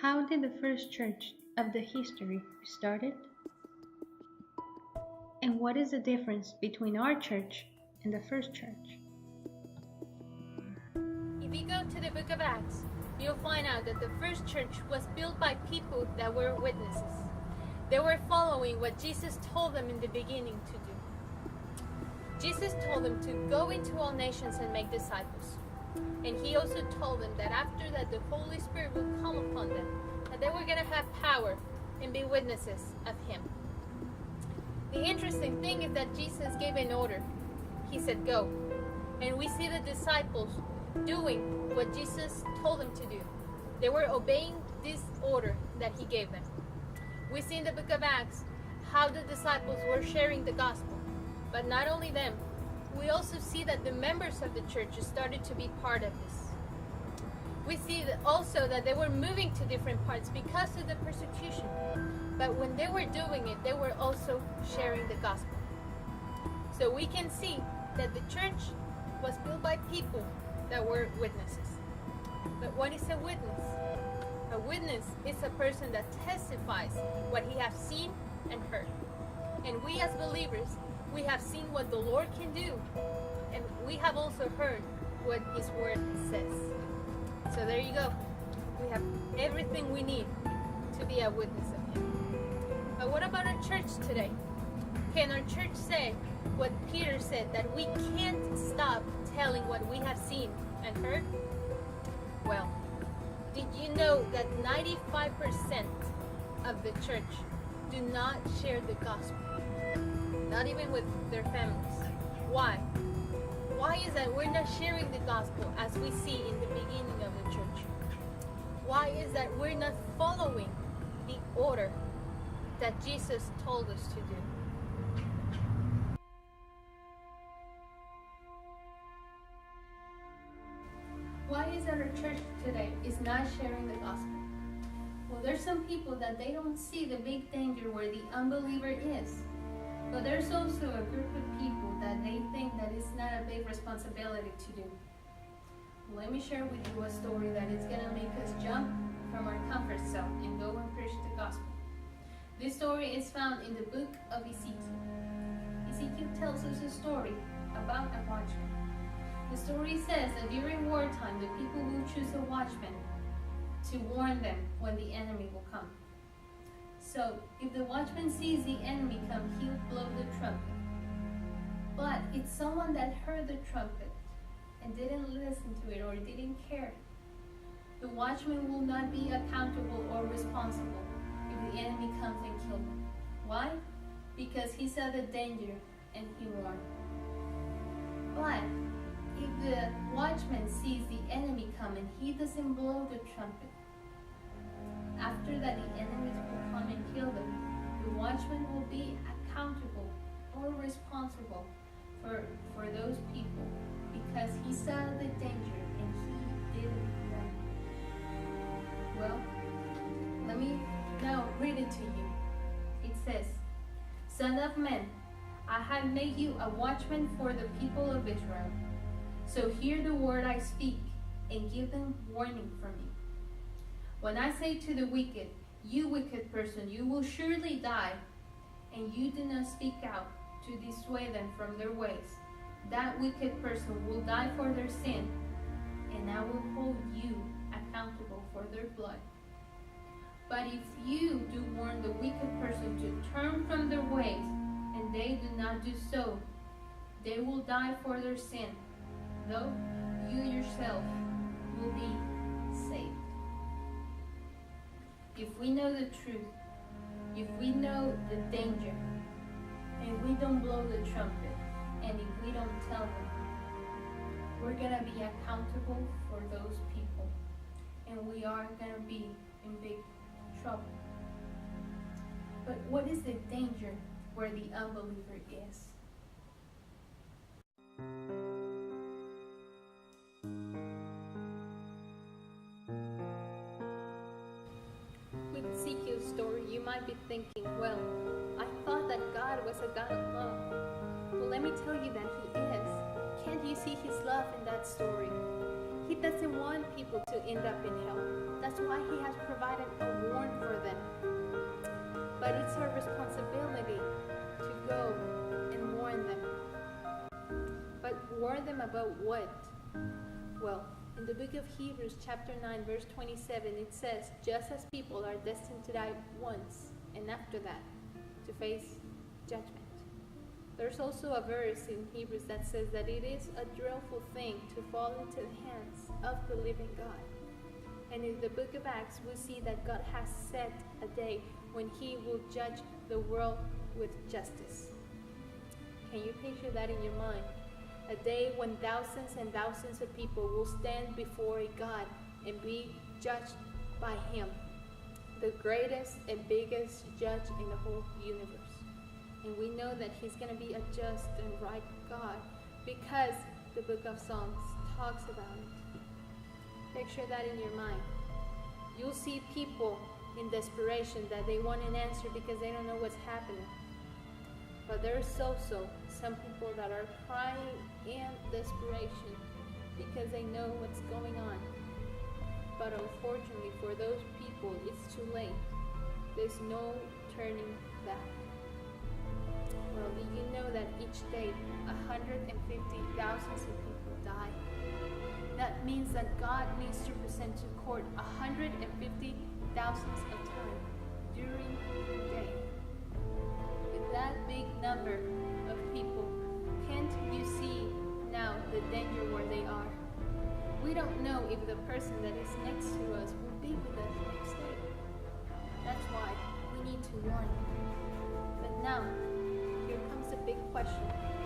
How did the first church of the history started? And what is the difference between our church and the first church? If you go to the book of Acts, you'll find out that the first church was built by people that were witnesses. They were following what Jesus told them in the beginning to do. Jesus told them to go into all nations and make disciples. And he also told them that after that the Holy Spirit will come upon them, that they were going to have power and be witnesses of him. The interesting thing is that Jesus gave an order. He said, go. And we see the disciples doing what Jesus told them to do. They were obeying this order that he gave them. We see in the book of Acts how the disciples were sharing the gospel. But not only them, we also see that the members of the church started to be part of this. We see that also that they were moving to different parts because of the persecution. But when they were doing it, they were also sharing the gospel. So we can see that the church was built by people that were witnesses. But what is a witness? A witness is a person that testifies what he has seen and heard. And we as believers, we have seen what the Lord can do, and we have also heard what his word says. So there you go. We have everything we need to be a witness of him. But what about our church today? Can our church say what Peter said, that we can't stop telling what we have seen and heard? Well, did you know that 95% of the church do not share the gospel? Not even with their families. Why? Why is that we're not sharing the gospel as we see in the beginning of the church? Why is that we're not following the order that Jesus told us to do? Why is that our church today is not sharing the gospel? Well, there's some people that they don't see the big danger where the unbeliever is. But there's also a group of people that they think that it's not a big responsibility to do. Let me share with you a story that is going to make us jump from our comfort zone and go and preach the gospel. This story is found in the book of Ezekiel. Ezekiel tells us a story about a watchman. The story says that during wartime, the people will choose a watchman to warn them when the enemy will come. So, if the watchman sees the enemy come, he'll blow the trumpet. But it's someone that heard the trumpet and didn't listen to it or didn't care. The watchman will not be accountable or responsible if the enemy comes and kills him. Why? Because he saw the danger and he warned. But if the watchman sees the enemy come and he doesn't blow the trumpet, after that the enemies will come and kill them, the watchman will be accountable or responsible for those people because he saw the danger and he didn't warn. Well, let me now read it to you. It says, Son of man, I have made you a watchman for the people of Israel. So hear the word I speak and give them warning from me. When I say to the wicked, you wicked person, you will surely die, and you do not speak out to dissuade them from their ways, that wicked person will die for their sin, and I will hold you accountable for their blood. But if you do warn the wicked person to turn from their ways, and they do not do so, they will die for their sin, though you yourself will be saved. If we know the truth, if we know the danger, and we don't blow the trumpet, and if we don't tell them, we're going to be accountable for those people, and we are going to be in big trouble. But what is the danger where the unbeliever is? With Ezekiel's story, you might be thinking, well, I thought that God was a God of love. Well, let me tell you that he is. Can't you see his love in that story? He doesn't want people to end up in hell. That's why he has provided a warrant for them. But it's our responsibility to go and warn them. But warn them about what? Well, in the book of Hebrews chapter 9 verse 27 it says, just as people are destined to die once, and after that to face judgment. There's also a verse in Hebrews that says that it is a dreadful thing to fall into the hands of the living God. And in the book of Acts, we see that God has set a day when he will judge the world with justice. Can you picture that in your mind? A day when thousands and thousands of people will stand before God and be judged by him, the greatest and biggest judge in the whole universe. And we know that he's going to be a just and right God because the book of Psalms talks about it. Picture that in your mind. You'll see people in desperation that they want an answer because they don't know what's happening. But there's also some people that are crying in desperation because they know what's going on. But unfortunately for those people, it's too late. There's no turning back. Well, did you know that each day 150,000 people die? That means that God needs to present to court 150,000 of time during the day. With that big number of people, can't you see now the danger where they are? We don't know if the person that is next to us will be with us next day. That's why we need to warn them. But now, here comes the big question.